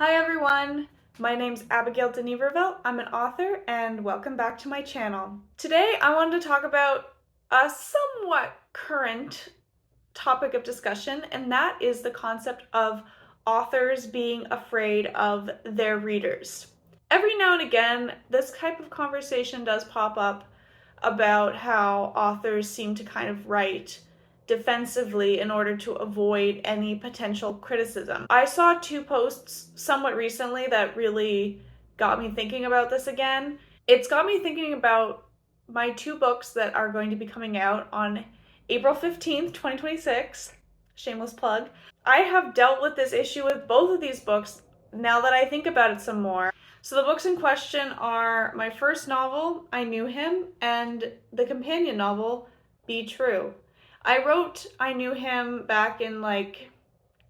Hi everyone, my name's Abigail Deneverville. I'm an author and welcome back to my channel. Today I wanted to talk about a somewhat current topic of discussion, and that is the concept of authors being afraid of their readers. Every now and again, this type of conversation does pop up about how authors seem to kind of write defensively in order to avoid any potential criticism. I saw two posts somewhat recently that really got me thinking about this again. It's got me thinking about my two books that are going to be coming out on April 15th, 2026. Shameless plug. I have dealt with this issue with both of these books now that I think about it some more. So the books in question are my first novel, I Knew Him, and the companion novel, Be True. I wrote I Knew Him back in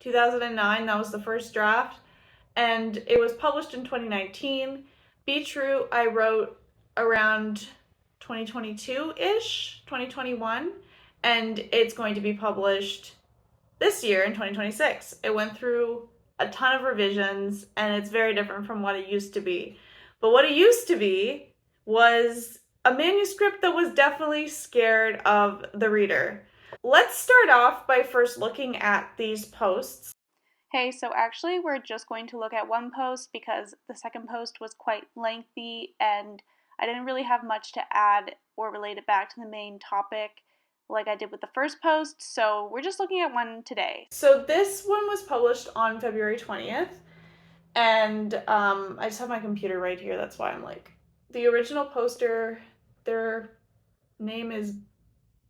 2009, that was the first draft, and it was published in 2019. Be True, I wrote around 2022-ish, 2021, and it's going to be published this year in 2026. It went through a ton of revisions, and it's very different from what it used to be. But what it used to be was a manuscript that was definitely scared of the reader. Let's start off by first looking at these posts. Hey, so actually we're just going to look at one post because the second post was quite lengthy and I didn't really have much to add or relate it back to the main topic like I did with the first post, so we're just looking at one today. So this one was published on February 20th, and I just have my computer right here, that's why I'm the original poster, their name is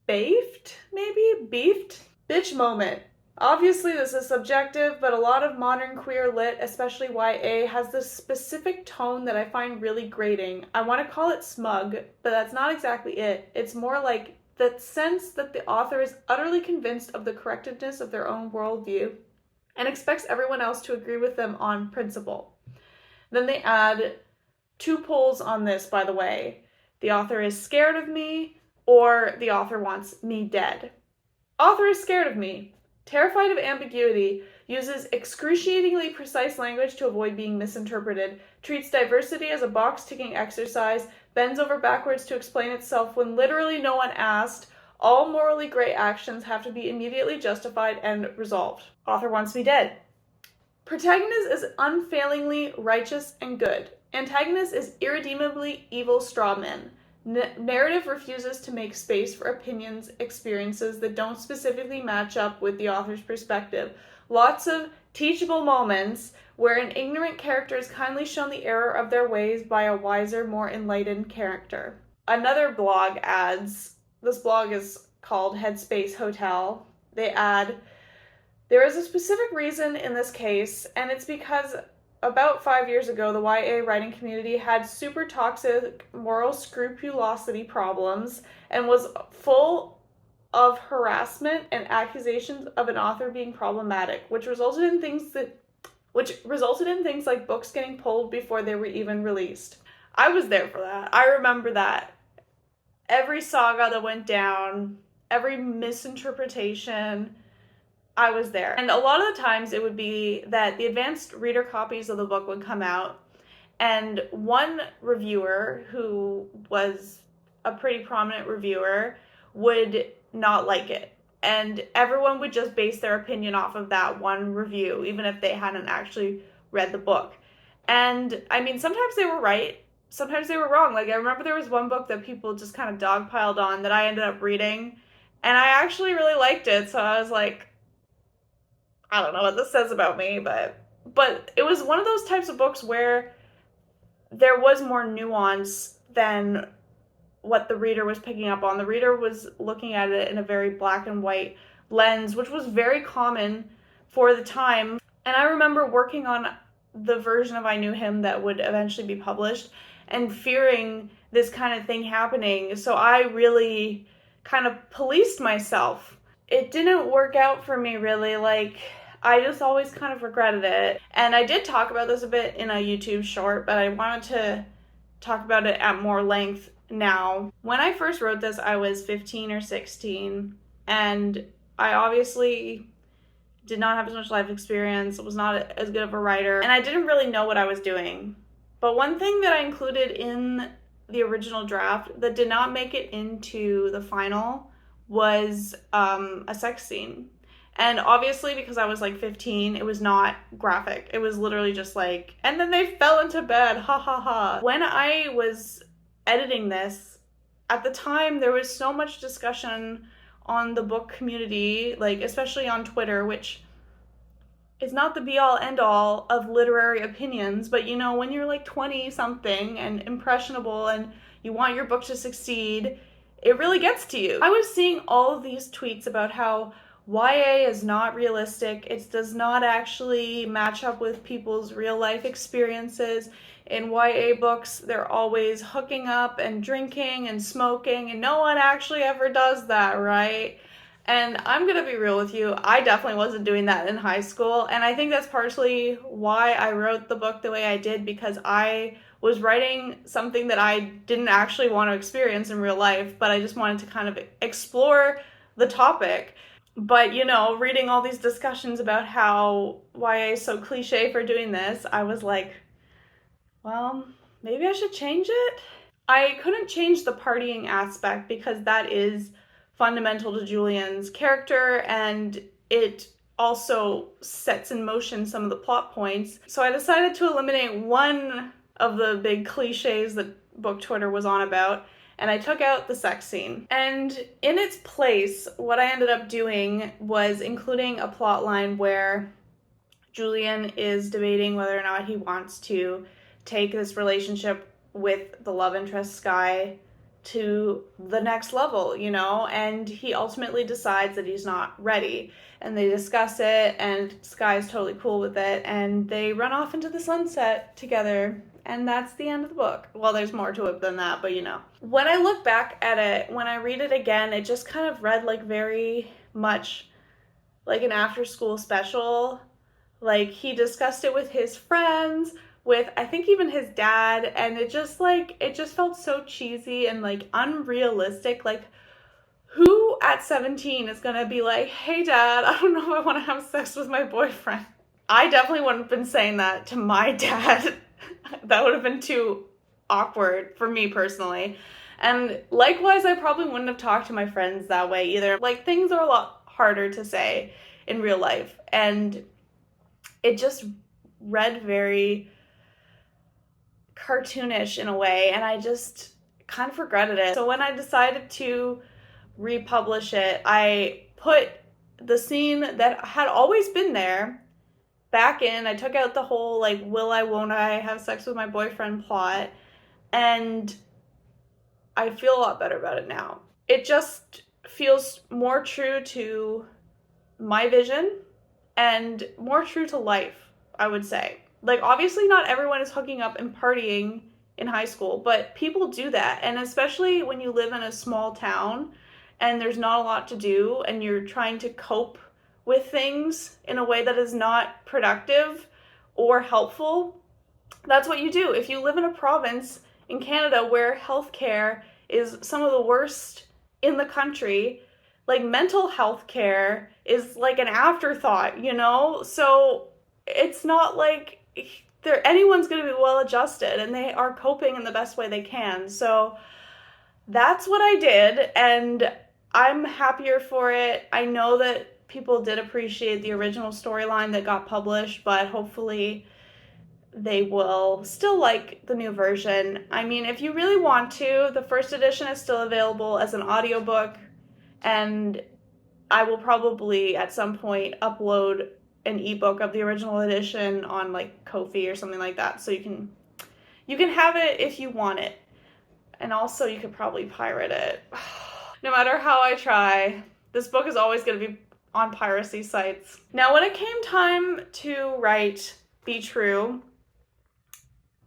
Beefed, maybe? Beefed? Bitch moment. Obviously this is subjective, but a lot of modern queer lit, especially YA, has this specific tone that I find really grating. I want to call it smug, but that's not exactly it. It's more like that sense that the author is utterly convinced of the correctness of their own worldview and expects everyone else to agree with them on principle. Then they add two polls on this, by the way. The author is scared of me, or the author wants me dead. Author is scared of me. Terrified of ambiguity, uses excruciatingly precise language to avoid being misinterpreted, treats diversity as a box-ticking exercise, bends over backwards to explain itself when literally no one asked. All morally gray actions have to be immediately justified and resolved. Author wants me dead. Protagonist is unfailingly righteous and good. Antagonist is irredeemably evil strawman. Narrative refuses to make space for opinions, experiences that don't specifically match up with the author's perspective. Lots of teachable moments where an ignorant character is kindly shown the error of their ways by a wiser, more enlightened character. Another blog adds, this blog is called Headspace Hotel. They add, there is a specific reason in this case, and it's because about 5 years ago, the YA writing community had super toxic moral scrupulosity problems and was full of harassment and accusations of an author being problematic, which resulted in things like books getting pulled before they were even released. I was there for that. I remember that. Every saga that went down, every misinterpretation, I was there. And a lot of the times it would be that the advanced reader copies of the book would come out, and one reviewer, who was a pretty prominent reviewer, would not like it. And everyone would just base their opinion off of that one review, even if they hadn't actually read the book. And I mean, sometimes they were right, sometimes they were wrong. Like, I remember there was one book that people just kind of dogpiled on that I ended up reading, and I actually really liked it, so I was like, I don't know what this says about me, but it was one of those types of books where there was more nuance than what the reader was picking up on. The reader was looking at it in a very black and white lens, which was very common for the time. And I remember working on the version of I Knew Him that would eventually be published and fearing this kind of thing happening. So I really kind of policed myself. It didn't work out for me, really. I just always kind of regretted it. And I did talk about this a bit in a YouTube short, but I wanted to talk about it at more length now. When I first wrote this, I was 15 or 16, and I obviously did not have as much life experience, was not as good of a writer, and I didn't really know what I was doing. But one thing that I included in the original draft that did not make it into the final was a sex scene. And obviously, because I was like 15, it was not graphic. It was literally just like, and then they fell into bed, ha ha ha. When I was editing this, at the time, there was so much discussion on the book community, like especially on Twitter, which is not the be all end all of literary opinions, but you know, when you're like 20 something and impressionable and you want your book to succeed, it really gets to you. I was seeing all of these tweets about how YA is not realistic. It does not actually match up with people's real life experiences. In YA books, they're always hooking up and drinking and smoking, and no one actually ever does that, right? And I'm gonna be real with you, I definitely wasn't doing that in high school, and I think that's partially why I wrote the book the way I did, because I was writing something that I didn't actually want to experience in real life, but I just wanted to kind of explore the topic. But, you know, reading all these discussions about how YA is so cliche for doing this, I was like, well, maybe I should change it. I couldn't change the partying aspect because that is fundamental to Julian's character, and it also sets in motion some of the plot points. So I decided to eliminate one of the big cliches that book Twitter was on about, and I took out the sex scene. And in its place, what I ended up doing was including a plot line where Julian is debating whether or not he wants to take this relationship with the love interest Sky to the next level, you know, and he ultimately decides that he's not ready. And they discuss it, and Sky's totally cool with it, and they run off into the sunset together. And that's the end of the book. Well, there's more to it than that, but you know. When I look back at it, when I read it again, it just kind of read like very much like an after school special. Like he discussed it with his friends, with I think even his dad, and it just felt so cheesy and like unrealistic. Like who at 17 is gonna be like, hey dad, I don't know if I want to have sex with my boyfriend? I definitely wouldn't have been saying that to my dad. That would have been too awkward for me personally. And likewise, I probably wouldn't have talked to my friends that way either. Like, things are a lot harder to say in real life. And it just read very cartoonish in a way. And I just kind of regretted it. So when I decided to republish it, I put the scene that had always been there back in. I took out the whole like will I won't I have sex with my boyfriend plot, and I feel a lot better about it now. It just feels more true to my vision and more true to life, I would say. Like obviously not everyone is hooking up and partying in high school, but people do that, and especially when you live in a small town and there's not a lot to do and you're trying to cope with things in a way that is not productive or helpful, that's what you do. If you live in a province in Canada where healthcare is some of the worst in the country, like mental health care is like an afterthought, you know? So it's not like anyone's going to be well adjusted, and they are coping in the best way they can. So that's what I did, and I'm happier for it. I know that people did appreciate the original storyline that got published, but hopefully they will still like the new version. I mean, if you really want to, the first edition is still available as an audiobook, and I will probably at some point upload an ebook of the original edition on like Ko-fi or something like that, so you can have it if you want it. And also you could probably pirate it. No matter how I try, this book is always going to be on piracy sites. Now, when it came time to write Be True,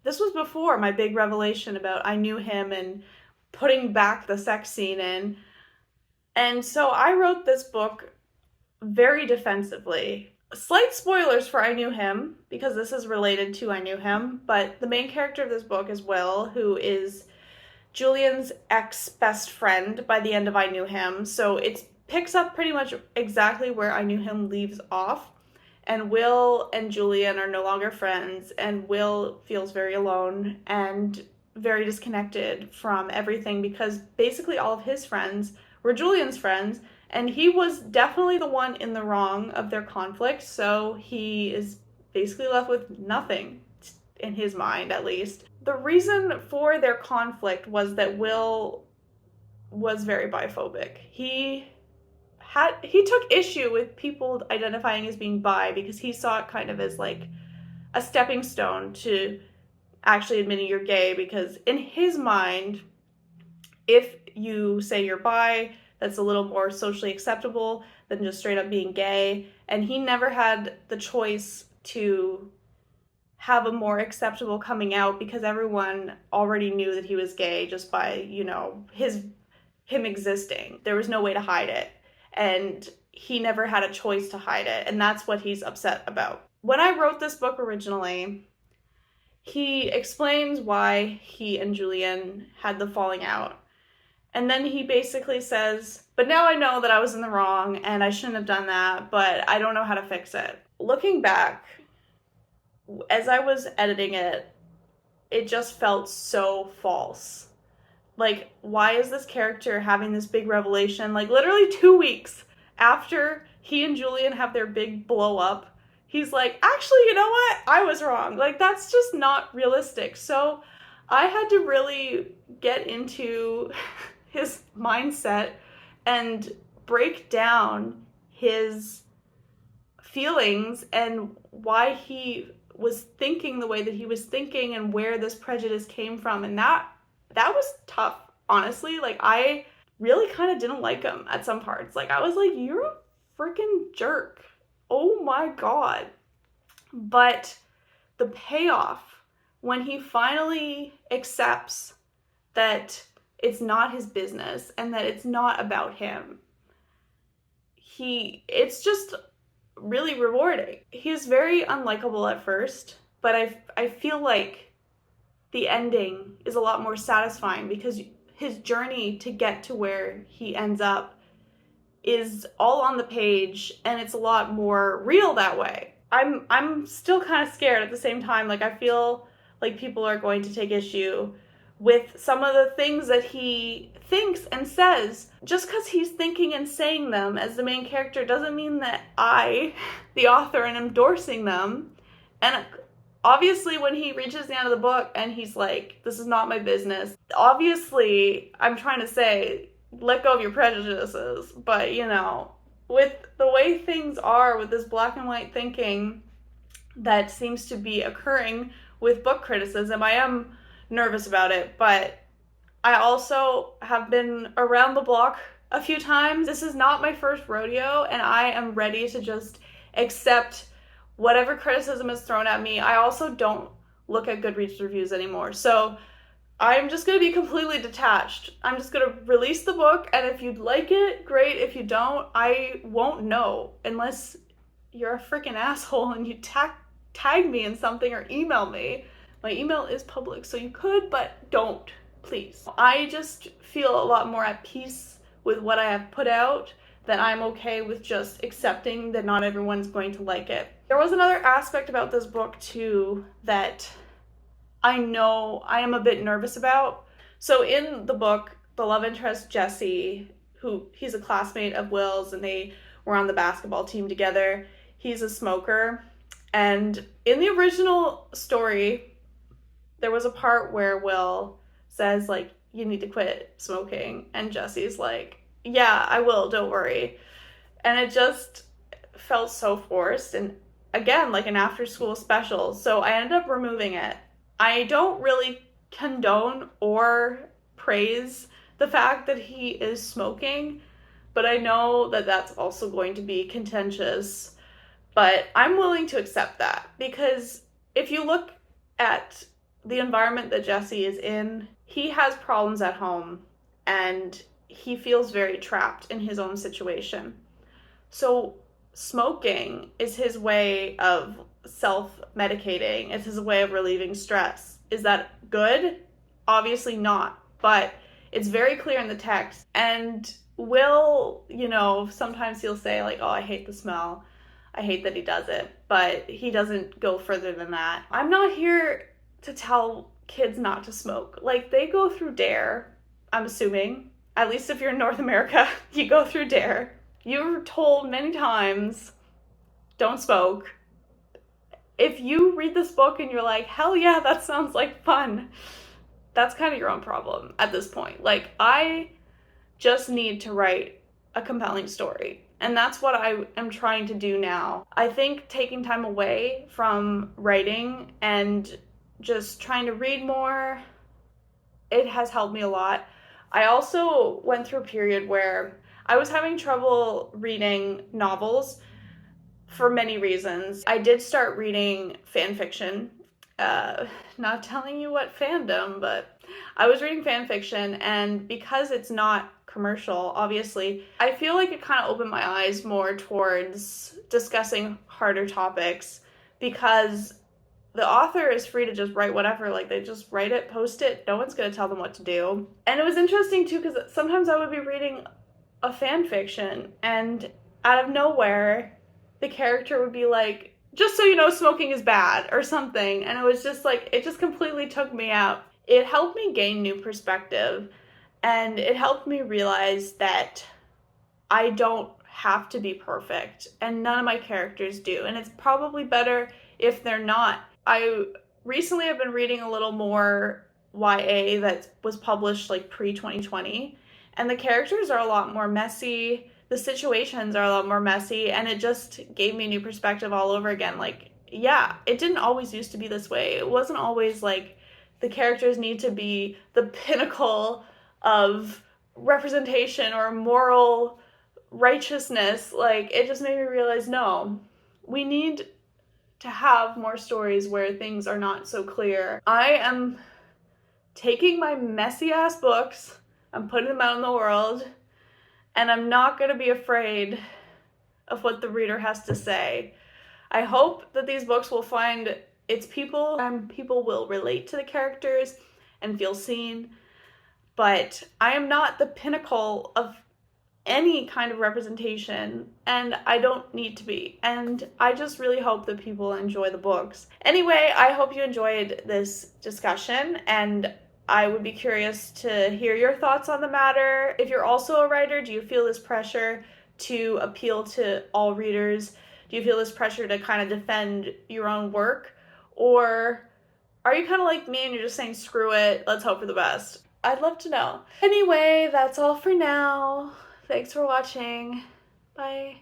this was before my big revelation about I Knew Him and putting back the sex scene in. And so I wrote this book very defensively. Slight spoilers for I Knew Him, because this is related to I Knew Him, but the main character of this book is Will, who is Julian's ex-best friend by the end of I Knew Him. So it's picks up pretty much exactly where I Knew Him leaves off. And Will and Julian are no longer friends, and Will feels very alone and very disconnected from everything because basically all of his friends were Julian's friends, and he was definitely the one in the wrong of their conflict, so he is basically left with nothing, in his mind at least. The reason for their conflict was that Will was very biphobic. He took issue with people identifying as being bi because he saw it kind of as like a stepping stone to actually admitting you're gay, because in his mind, if you say you're bi, that's a little more socially acceptable than just straight up being gay. And he never had the choice to have a more acceptable coming out because everyone already knew that he was gay just by, him existing. There was no way to hide it. And he never had a choice to hide it, and that's what he's upset about. When I wrote this book originally, he explains why he and Julian had the falling out. And then he basically says, but now I know that I was in the wrong and I shouldn't have done that, but I don't know how to fix it. Looking back, as I was editing it, it just felt so false. Like, why is this character having this big revelation? Like, literally 2 weeks after he and Julian have their big blow up, he's like, actually, you know what? I was wrong. Like, that's just not realistic. So I had to really get into his mindset and break down his feelings and why he was thinking the way that he was thinking and where this prejudice came from. And that was tough, honestly. Like, I really kind of didn't like him at some parts. Like, I was like, you're a freaking jerk. Oh my God. But the payoff, when he finally accepts that it's not his business and that it's not about him, it's just really rewarding. He's very unlikable at first, but I feel like the ending is a lot more satisfying because his journey to get to where he ends up is all on the page, and it's a lot more real that way. I'm still kind of scared at the same time. Like, I feel like people are going to take issue with some of the things that he thinks and says. Just because he's thinking and saying them as the main character doesn't mean that I, the author, am endorsing them. And obviously, when he reaches the end of the book and he's like, this is not my business, obviously, I'm trying to say, let go of your prejudices. But, with the way things are with this black and white thinking that seems to be occurring with book criticism, I am nervous about it. But I also have been around the block a few times. This is not my first rodeo, and I am ready to just accept whatever criticism is thrown at me. I also don't look at Goodreads reviews anymore. So I'm just going to be completely detached. I'm just going to release the book, and if you'd like it, great. If you don't, I won't know unless you're a freaking asshole and you tag me in something or email me. My email is public, so you could, but don't, please. I just feel a lot more at peace with what I have put out, that I'm okay with just accepting that not everyone's going to like it. There was another aspect about this book too that I know I am a bit nervous about. So in the book, the love interest, Jesse, he's a classmate of Will's and they were on the basketball team together, he's a smoker. And in the original story, there was a part where Will says, like, you need to quit smoking. And Jesse's like, yeah, I will, don't worry. And it just felt so forced. And again, like an after school special. So I ended up removing it. I don't really condone or praise the fact that he is smoking, but I know that that's also going to be contentious. But I'm willing to accept that, because if you look at the environment that Jesse is in, he has problems at home and he feels very trapped in his own situation. So smoking is his way of self-medicating. It's his way of relieving stress. Is that good? Obviously not. But It's very clear in the text. And Will, sometimes he'll say, like, oh, I hate the smell. I hate that he does it. But he doesn't go further than that. I'm not here to tell kids not to smoke. Like, they go through DARE, I'm assuming. At least if you're in North America, you go through DARE. You're told many times, don't smoke. If you read this book and you're like, hell yeah, that sounds like fun, that's kind of your own problem at this point. Like, I just need to write a compelling story. And that's what I am trying to do now. I think taking time away from writing and just trying to read more, it has helped me a lot. I also went through a period where I was having trouble reading novels for many reasons. I did start reading fan fiction. Not telling you what fandom, but I was reading fan fiction, and because it's not commercial, obviously, I feel like it kind of opened my eyes more towards discussing harder topics, because the author is free to just write whatever. Like, they just write it, post it, no one's going to tell them what to do. And it was interesting too, because sometimes I would be reading a fan fiction, and out of nowhere, the character would be like, just so you know, smoking is bad, or something. And it was just like, it just completely took me out. It helped me gain new perspective, and it helped me realize that I don't have to be perfect, and none of my characters do. And it's probably better if they're not. I recently have been reading a little more YA that was published like pre-2020, and the characters are a lot more messy. The situations are a lot more messy, and it just gave me a new perspective all over again. Like, yeah, it didn't always used to be this way. It wasn't always like the characters need to be the pinnacle of representation or moral righteousness. Like, it just made me realize, no, we need to have more stories where things are not so clear. I am taking my messy ass books, I'm putting them out in the world, and I'm not going to be afraid of what the reader has to say. I hope that these books will find its people, and people will relate to the characters and feel seen. But I am not the pinnacle of any kind of representation, and I don't need to be. And I just really hope that people enjoy the books. Anyway, I hope you enjoyed this discussion, and I would be curious to hear your thoughts on the matter. If you're also a writer, do you feel this pressure to appeal to all readers? Do you feel this pressure to kind of defend your own work? Or are you kind of like me and you're just saying, screw it, let's hope for the best? I'd love to know. Anyway, that's all for now. Thanks for watching. Bye.